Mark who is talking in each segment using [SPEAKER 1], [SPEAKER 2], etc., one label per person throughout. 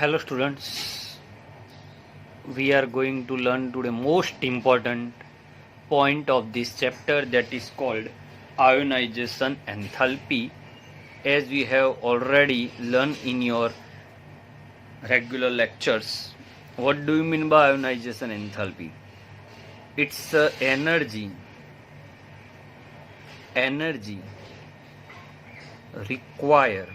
[SPEAKER 1] Hello students, we are going to learn today most important point of this chapter, that is called ionization enthalpy, as we have already learned in your regular lectures. What do you mean by ionization enthalpy? It's energy required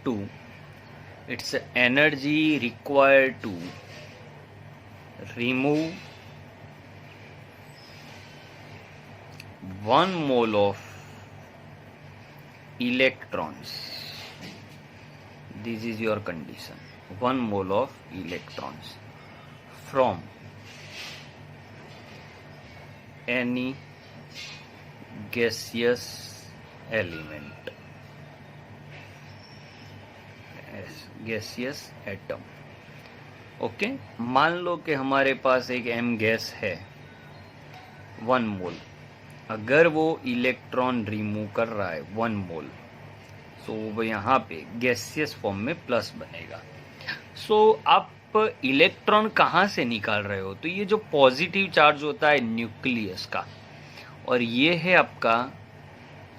[SPEAKER 1] to it's energy required to remove 1 mole of electrons. This is your condition, 1 mole of electrons from any gaseous element, gaseous atom. Okay, मान लो कि हमारे पास एक M gas है 1 मोल. अगर वो electron remove कर रहा है 1 मोल, सो वो यहाँ पे गैसियस फॉर्म में प्लस बनेगा. सो आप इलेक्ट्रॉन कहाँ से निकाल रहे हो? तो ये जो पॉजिटिव चार्ज होता है न्यूक्लियस का, और ये है आपका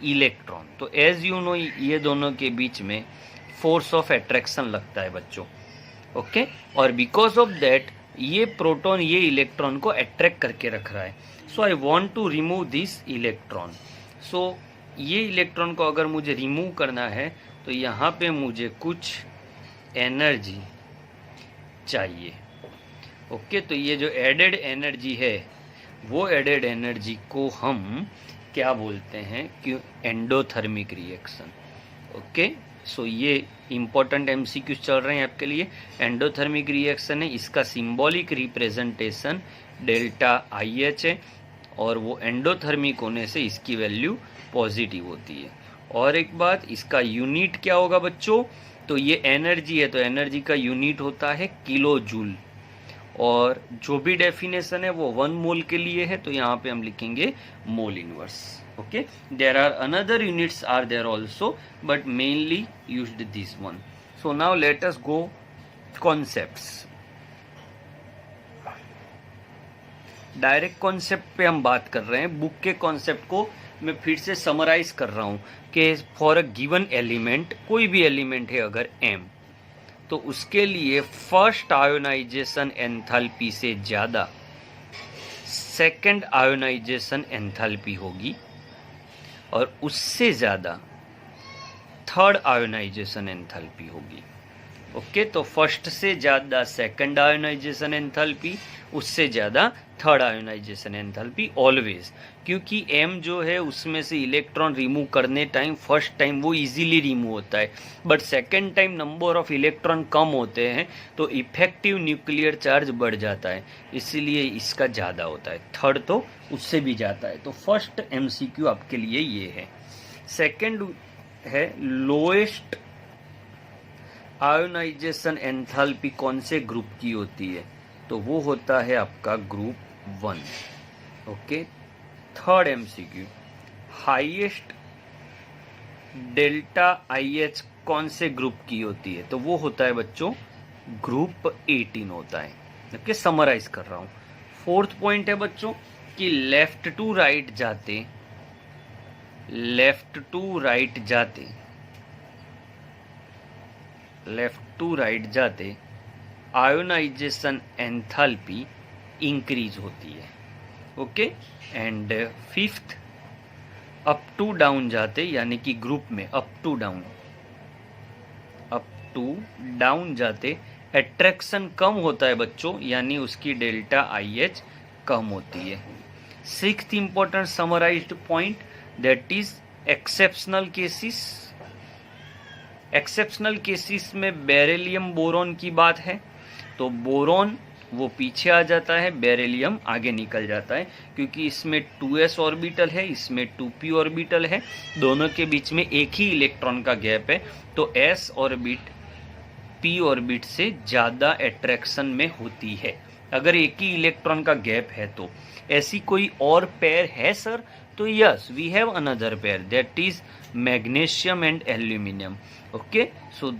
[SPEAKER 1] इलेक्ट्रॉन. तो एज यू नो, ये दोनों के बीच में फोर्स ऑफ अट्रैक्शन लगता है बच्चों. ओके, और बिकॉज ऑफ दैट ये प्रोटॉन ये इलेक्ट्रॉन को अट्रैक्ट करके रख रहा है. So I want to remove this electron. So ये इलेक्ट्रॉन को अगर मुझे रिमूव करना है तो यहाँ पे मुझे कुछ एनर्जी चाहिए. ओके, तो ये जो एडेड एनर्जी है, वो एडेड एनर्जी को हम क्या बोलते हैं कि एंडोथर्मिक रिएक्शन. ओके, सो ये इंपॉर्टेंट एमसीक्यूज चल रहे हैं आपके लिए. एंडोथर्मिक रिएक्शन है, इसका symbolic representation delta I H है, और वो एंडोथर्मिक होने से इसकी वैल्यू पॉजिटिव होती है. और एक बात, इसका यूनिट क्या होगा बच्चों? तो ये एनर्जी है, तो एनर्जी का यूनिट होता है किलो जूल, और जो भी डेफिनेशन है वो 1 मोल के लिए है, तो यहाँ पे हम लिखेंगे mole inverse. Okay, there are another units are there also, but mainly used this one. So now let us go concepts. Direct concept पे हम बात कर रहे हैं. बुक के कॉन्सेप्ट को मैं फिर से समराइज कर रहा हूँ कि फॉर अ गिवन एलिमेंट, कोई भी एलिमेंट है अगर m, तो उसके लिए फर्स्ट आयोनाइजेशन एंथैल्पी से ज़्यादा सेकंड आयोनाइजेशन एंथैल्पी होगी, और उससे ज़्यादा थर्ड आयोनाइजेशन एंथैल्पी होगी. ओके, तो फर्स्ट से ज़्यादा सेकंड आयोनाइजेशन एंथैल्पी, उससे ज़्यादा थर्ड आयोनाइजेशन एंथैल्पी ऑलवेज. क्योंकि एम जो है उसमें से इलेक्ट्रॉन रिमूव करने टाइम फर्स्ट टाइम वो इजीली रिमूव होता है, but second time number of electron कम होते हैं, तो इफेक्टिव न्यूक्लियर चार्ज बढ़ जाता है, इसीलिए इसका ज़्यादा होता है. थर्ड तो उससे भी जाता है. तो फर्स्ट एमसीक्यू आपके लिए ये है. सेकंड है लोएस्ट आयोनाइजेशन एंथैल्पी कौन से ग्रुप की होती है? तो वो होता है आपका group 1. Okay, third MCQ, highest delta I H कौन से ग्रुप की होती है? तो वो होता है बच्चों ग्रुप 18 होता है. ओके, समराइज कर रहा हूं. फोर्थ पॉइंट है बच्चों कि लेफ्ट टू राइट जाते आयोनाइजेशन एंथैल्पी इंक्रीज होती है. Okay, and fifth up to down जाते, यानी कि ग्रुप में अप टू डाउन जाते अट्रैक्शन कम होता है बच्चों, यानी उसकी डेल्टा आई एच कम होती है. Sixth important summarised point, that is exceptional cases में बेरिलियम बोरॉन की बात है, तो बोरॉन वो पीछे आ जाता है, बेरिलियम आगे निकल जाता है, क्योंकि इसमें 2s ऑर्बिटल है, इसमें 2p ऑर्बिटल है, दोनों के बीच में एक ही इलेक्ट्रॉन का गैप है, तो s ऑर्बिट p ऑर्बिट से ज़्यादा अट्रैक्शन में होती है. अगर एक ही इलेक्ट्रॉन का गैप है तो ऐसी कोई और पेयर है सर? तो yes, we have another pair, that is magnesium and aluminium. Okay, so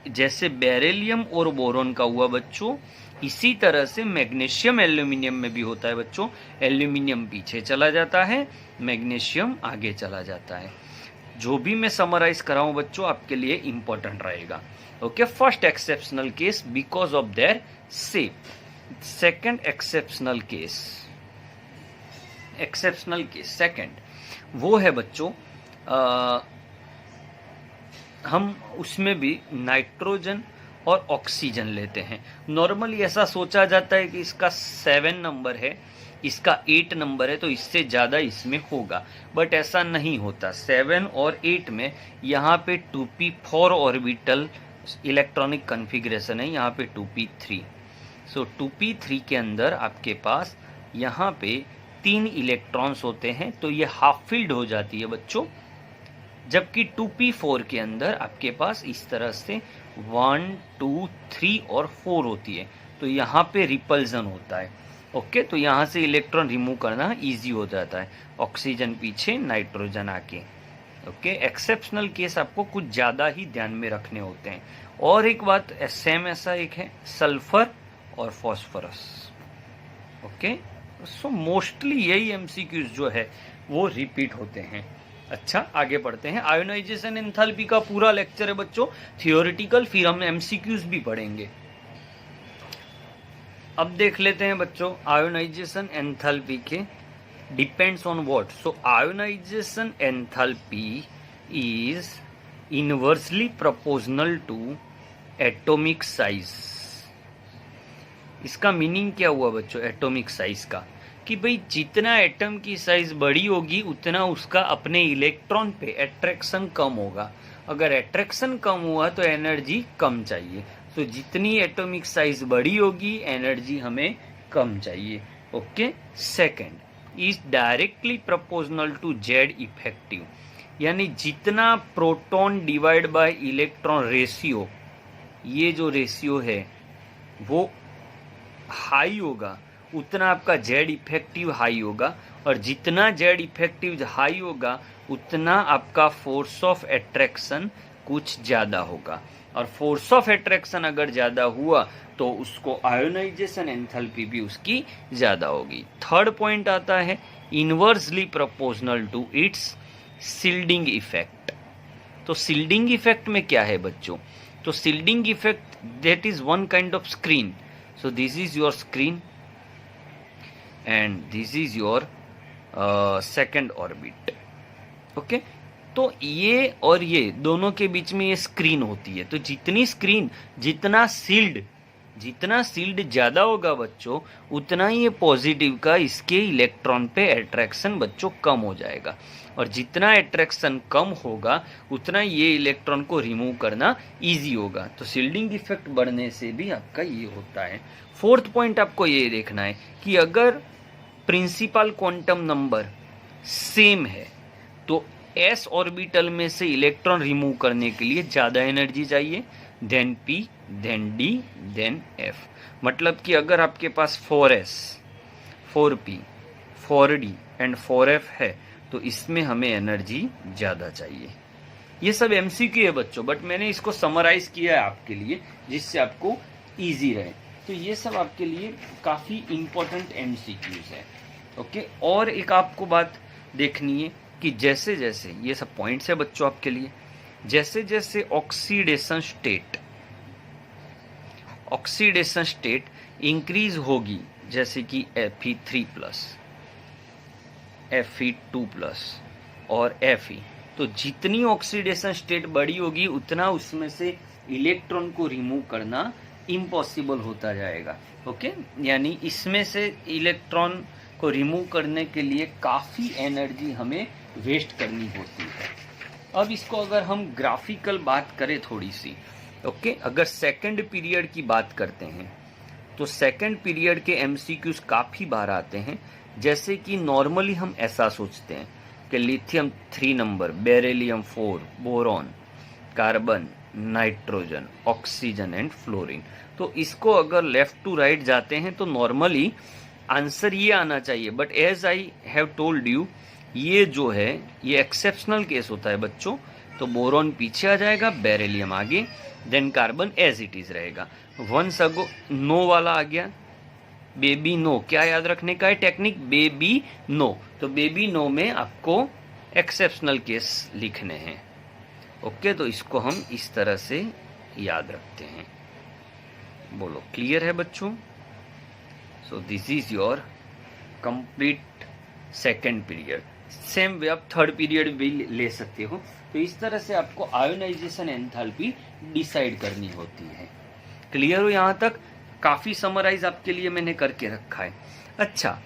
[SPEAKER 1] जैसे बेरिलियम और बोरॉन का हुआ बच्चों, इसी तरह से मैग्नीशियम एल्यूमिनियम में भी होता है बच्चों। एल्यूमिनियम पीछे चला जाता है, मैग्नीशियम आगे चला जाता है। जो भी मैं समराइज कराऊं बच्चों आपके लिए इंपॉर्टेंट रहेगा। Okay, first exceptional case because of their shape. Second exceptional case second वो है बच्चों, हम उसमें भी नाइट्रोजन और ऑक्सीजन लेते हैं। नॉर्मली ऐसा सोचा जाता है कि इसका 7 नंबर है, इसका 8 नंबर है, तो इससे ज़्यादा इसमें होगा, बट ऐसा नहीं होता। 7 और 8 में यहाँ पे 2p4 ऑर्बिटल इलेक्ट्रॉनिक कन्फिग्रेशन है, यहाँ पे 2p3। सो 2p3 के अंदर आपके पास यहाँ पे 3 इलेक्ट्रॉन्स होते हैं, तो ये हाफ फील्ड हो जाती है बच्चों। जबकि 2p4 के अंदर आपके पास इस तरह से 1 2 3 और 4 होती है, तो यहाँ पे रिपल्जन होता है। ओके, तो यहाँ से इलेक्ट्रॉन रिमूव करना इजी हो जाता है, ऑक्सीजन पीछे, नाइट्रोजन आके। ओके, एक्सेप्शनल केस आपको कुछ ज़्यादा ही ध्यान में रखने होते हैं। और एक बात सेम ऐसा एक है, सल्फर और फॉस्फोरस। ओके, सो मोस्टली यही एमसीक्यूज जो है वो रिपीट होते हैं। अच्छा, आगे बढ़ते हैं। आयोनाइजेशन एंथैल्पी का पूरा लेक्चर है बच्चों थियोरेटिकल, फिर हम एमसीक्यूज भी पढ़ेंगे। अब देख लेते हैं बच्चों आयोनाइजेशन एंथैल्पी के depends on what. So ionisation enthalpy is inversely proportional to atomic size. इसका मीनिंग क्या हुआ बच्चों एटॉमिक साइज का, कि भाई जितना एटम की साइज बड़ी होगी उतना उसका अपने इलेक्ट्रॉन पे अट्रैक्शन कम होगा। अगर अट्रैक्शन कम हुआ तो एनर्जी कम चाहिए। तो जितनी एटॉमिक साइज बड़ी होगी एनर्जी हमें कम चाहिए। Okay, second is directly proportional to Z effective, यानी जितना proton divide by electron ratio, ये जो रेशियो है वो हाई होगा उतना आपका जेड इफेक्टिव हाई होगा, और जितना जेड इफेक्टिव हाई होगा उतना आपका फोर्स ऑफ अट्रैक्शन कुछ ज़्यादा होगा। और फोर्स ऑफ अट्रैक्शन अगर ज़्यादा हुआ तो उसको आयोनाइजेशन एंथैल्पी भी उसकी ज़्यादा होगी। थर्ड पॉइंट आता है inversely proportional to its shielding effect. तो शिल्डिंग इफेक्ट में क्या है बच्चों, तो shielding effect that is one kind of screen. So this is your screen and this is your second orbit. Okay, तो ये और ये दोनों के बीच में ये स्क्रीन होती है। तो जितनी स्क्रीन, जितना सील्ड ज़्यादा होगा बच्चों, उतना ही ये पॉजिटिव का इसके इलेक्ट्रॉन पे अट्रैक्शन बच्चों कम हो जाएगा, और जितना अट्रैक्शन कम होगा उतना ये इलेक्ट्रॉन को रिमूव करना इजी होगा। तो शील्डिंग इफेक्ट बढ़ने से भी आपका ये होता है। फोर्थ पॉइंट आपको ये देखना है कि अगर प्रिंसिपल क्वांटम नंबर सेम है तो एस ऑर्बिटल में से इलेक्ट्रॉन रिमूव करने के लिए ज़्यादा एनर्जी चाहिए, then P, then D, then F. मतलब कि अगर आपके पास 4s, 4p, 4d and 4f है तो इसमें हमें एनर्जी ज़्यादा चाहिए। ये सब एमसीक्यू है बच्चों, बट मैंने इसको समराइज किया है आपके लिए जिससे आपको इजी रहे। तो ये सब आपके लिए काफ़ी इम्पोर्टेंट एमसीक्यूज है। ओके, और एक आपको बात देखनी है कि जैसे जैसे ये सब पॉइंट्स है बच्चों आपके लिए, जैसे जैसे ऑक्सीडेशन स्टेट इंक्रीज होगी, जैसे कि Fe3+, Fe2+ और Fe, तो जितनी ऑक्सीडेशन स्टेट बड़ी होगी उतना उसमें से इलेक्ट्रॉन को रिमूव करना इम्पॉसिबल होता जाएगा। ओके, यानी इसमें से इलेक्ट्रॉन को रिमूव करने के लिए काफ़ी एनर्जी हमें वेस्ट करनी होती है। अब इसको अगर हम ग्राफिकल बात करें थोड़ी सी, ओके, अगर सेकंड पीरियड की बात करते हैं तो सेकंड पीरियड के एमसीक्यूज काफ़ी बार आते हैं। जैसे कि नॉर्मली हम ऐसा सोचते हैं कि lithium 3 number, beryllium 4, boron, carbon, nitrogen, oxygen and fluorine. तो इसको अगर लेफ्ट टू राइट जाते हैं तो नॉर्मली आंसर ये आना चाहिए, but as I have told you ये जो है ये एक्सेप्शनल केस होता है बच्चों। तो बोरॉन पीछे आ जाएगा, बेरिलियम आगे, then carbon as it is रहेगा। वंस अगो नो वाला आ गया, बेबी नो, क्या याद रखने का है टेक्निक, बेबी नो। तो बेबी नो में आपको एक्सेप्शनल केस लिखने हैं। ओके, तो इसको हम इस तरह से याद रखते हैं। बोलो क्लियर है बच्चों? सो this is your complete second period. Same way आप थर्ड पीरियड भी ले सकते हो। तो इस तरह से आपको आयोनाइजेशन एंथैल्पी डिसाइड करनी होती है। क्लियर हो यहाँ तक? काफी समराइज आपके लिए मैंने करके रखा है। अच्छा,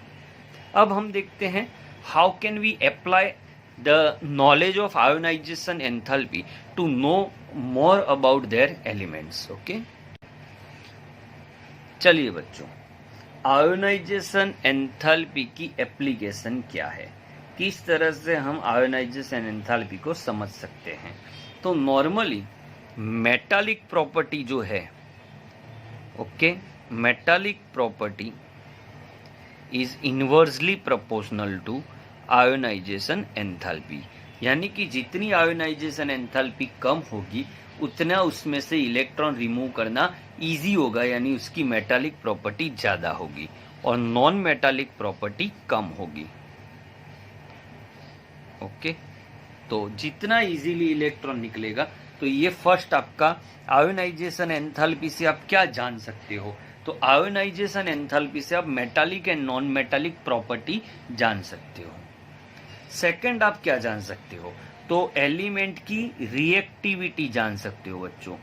[SPEAKER 1] अब हम देखते हैं how can we apply the knowledge of ionisation enthalpy to know more about their elements. Okay, चलिए बच्चों, आयोनाइजेशन एंथैल्पी की एप्लीकेशन क्या है, किस तरह से हम आयोनाइजेशन एंथैल्पी को समझ सकते हैं। तो नॉर्मली मेटालिक प्रॉपर्टी जो है, okay, metallic property is inversely proportional to ionisation enthalpy, यानी कि जितनी आयोनाइजेशन एंथैल्पी कम होगी उतना उसमें से इलेक्ट्रॉन रिमूव करना इजी होगा, यानी उसकी मेटालिक प्रॉपर्टी ज्यादा होगी और नॉन मेटालिक प्रॉपर्टी कम होगी। ओके, तो जितना इजीली इलेक्ट्रॉन निकलेगा, तो ये फर्स्ट आपका आयोनाइजेशन एंथैल्पी से आप क्या जान सकते हो। तो आयोनाइजेशन एंथैल्पी से आप metallic and non metallic property जान सकते हो। सेकंड आप क्या जान सकते हो, तो एलिमेंट की रिएक्टिविटी जान सकते हो बच्चों।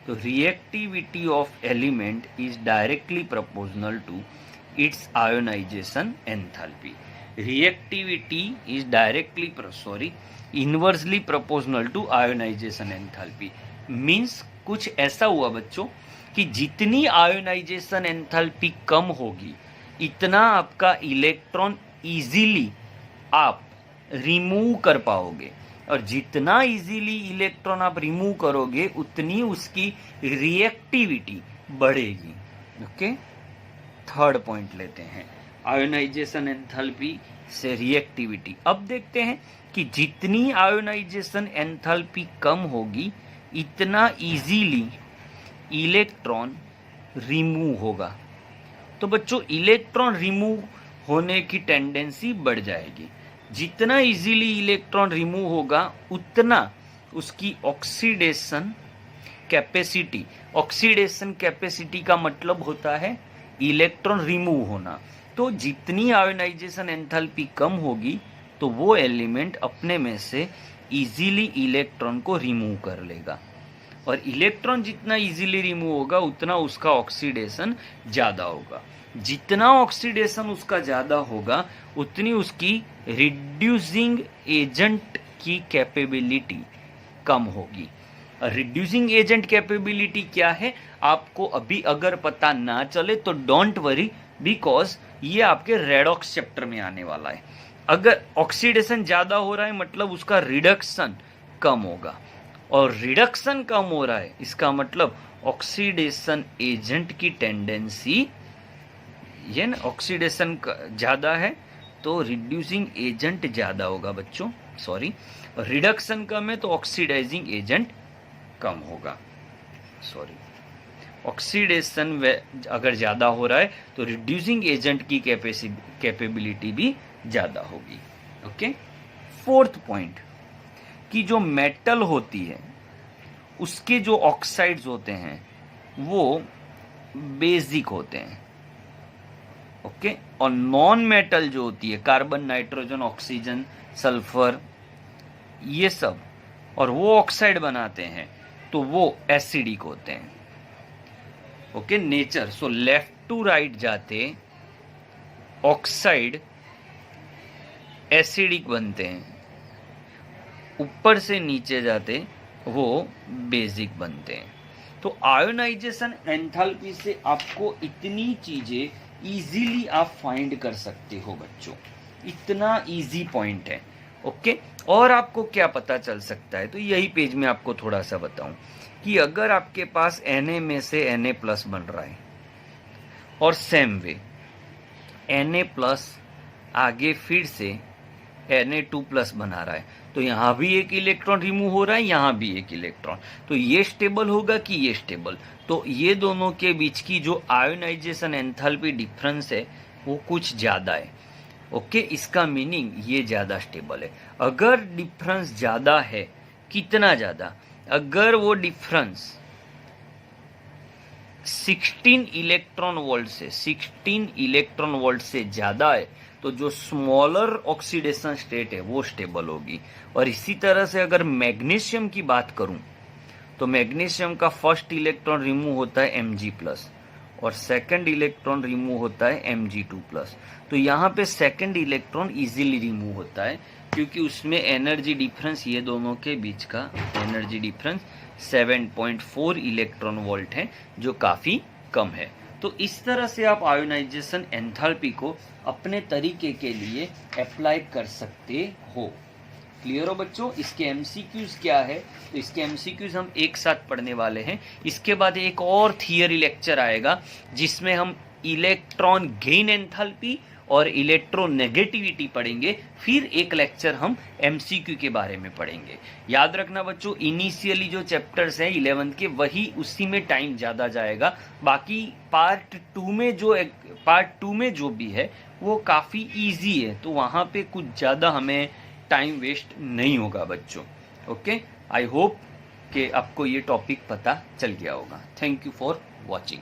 [SPEAKER 1] तो reactivity of element is directly proportional to its ionisation enthalpy. Reactivity is directly inversely proportional to ionisation enthalpy. Means कुछ ऐसा हुआ बच्चों कि जितनी आयोनाइजेशन एंथैल्पी कम होगी इतना आपका इलेक्ट्रॉन इजीली आप रिमूव कर पाओगे, और जितना इजीली इलेक्ट्रॉन आप रिमूव करोगे उतनी उसकी रिएक्टिविटी बढ़ेगी। ओके, थर्ड पॉइंट लेते हैं, आयोनाइजेशन एंथैल्पी से रिएक्टिविटी। अब देखते हैं कि जितनी आयोनाइजेशन एंथैल्पी कम होगी इतना इजीली इलेक्ट्रॉन रिमूव होगा। तो बच्चों, इलेक्ट्रॉन रिमूव होने की टेंडेंसी बढ़ जाएगी। जितना इजीली इलेक्ट्रॉन रिमूव होगा उतना उसकी ऑक्सीडेशन कैपेसिटी, ऑक्सीडेशन कैपेसिटी का मतलब होता है इलेक्ट्रॉन रिमूव होना। तो जितनी आयोनाइजेशन एंथैल्पी कम होगी तो वो एलिमेंट अपने में से इजीली इलेक्ट्रॉन को रिमूव कर लेगा, और इलेक्ट्रॉन जितना इजीली रिमूव होगा उतना उसका ऑक्सीडेशन ज्यादा होगा। जितना ऑक्सीडेशन उसका ज्यादा होगा उतनी उसकी रिड्यूसिंग एजेंट की कैपेबिलिटी कम होगी। रिड्यूसिंग एजेंट कैपेबिलिटी क्या है आपको अभी अगर पता ना चले तो डोंट वरी, बिकॉज ये आपके रेडॉक्स चैप्टर में आने वाला है। अगर ऑक्सीडेशन ज्यादा हो रहा है मतलब उसका रिडक्शन कम होगा, और रिडक्शन कम हो रहा है इसका मतलब ऑक्सीडेशन एजेंट की टेंडेंसी, ये ना, ऑक्सीडेशन ज्यादा है तो रिड्यूसिंग एजेंट ज्यादा होगा बच्चों, सॉरी, रिडक्शन कम है तो ऑक्सीडाइजिंग एजेंट कम होगा, सॉरी। ऑक्सीडेशन अगर ज्यादा हो रहा है तो रिड्यूसिंग एजेंट की कैपेबिलिटी भी ज्यादा होगी। ओके, फोर्थ पॉइंट कि जो मेटल होती है उसके जो ऑक्साइड्स होते हैं वो बेसिक होते हैं। ओके, और नॉन मेटल जो होती है, कार्बन, नाइट्रोजन, ऑक्सीजन, सल्फर, ये सब, और वो ऑक्साइड बनाते हैं तो वो एसिडिक होते हैं। Okay, nature, so left to right जाते ऑक्साइड एसिडिक बनते हैं, ऊपर से नीचे जाते वो बेसिक बनते हैं। तो आयोनाइजेशन एंथैल्पी से आपको इतनी चीजें इजीली आप फाइंड कर सकते हो बच्चों, इतना इजी पॉइंट है। ओके, और आपको क्या पता चल सकता है, तो यही पेज में आपको थोड़ा सा बताऊं कि अगर आपके पास Na में से Na+ बन रहा है और सेम वे Na+ आगे फिर से Na2+ बना रहा है, तो यहाँ भी एक इलेक्ट्रॉन रिमूव हो रहा है, यहाँ भी एक इलेक्ट्रॉन, तो ये स्टेबल होगा कि ये स्टेबल? तो ये दोनों के बीच की जो आयोनाइजेशन एंथैल्पी डिफरेंस है वो कुछ ज्यादा है। ओके, इसका मीनिंग ये ज्यादा स्टेबल है। अगर डिफरेंस ज्यादा है, कितना ज्यादा? अगर वो डिफरेंस 16 इलेक्ट्रॉन वोल्ट से ज्यादा है, तो जो स्मॉलर ऑक्सीडेशन स्टेट है वो स्टेबल होगी। और इसी तरह से अगर मैग्नीशियम की बात करूं, तो मैग्नीशियम का फर्स्ट इलेक्ट्रॉन रिमूव होता है Mg+ और सेकंड इलेक्ट्रॉन रिमूव होता है Mg2+। तो यहाँ पे सेकंड इलेक्ट्रॉन इजीली रिमूव होता है, क्योंकि उसमें एनर्जी डिफरेंस, ये दोनों के बीच का एनर्जी डिफरेंस 7.4 इलेक्ट्रॉन वोल्ट है, जो काफी कम है। तो इस तरह से आप आयोनाइजेशन एंथैल्पी को अपने तरीके के लिए अप्लाई कर सकते हो। क्लियर हो बच्चों? इसके एमसीक्यूज क्या है, तो इसके एमसीक्यूज हम एक साथ पढ़ने वाले हैं। इसके बाद एक और थियरी लेक्चर आएगा जिसमें हम इलेक्ट्रॉन गेन एंथैल्पी और इलेक्ट्रोनेगेटिविटी पढ़ेंगे। फिर एक लेक्चर हम एमसीक्यू के बारे में पढ़ेंगे। याद रखना बच्चों, इनिशियली जो चैप्टर्स हैं 11th के, वही उसी में टाइम ज्यादा जाएगा। बाकी पार्ट टू में जो भी है वो काफी इजी है, तो वहां पे कुछ ज्यादा हमें टाइम वेस्ट नहीं होगा बच्चों। ओके, आई होप कि आपको ये टॉपिक पता चल गया होगा। Thank you for watching.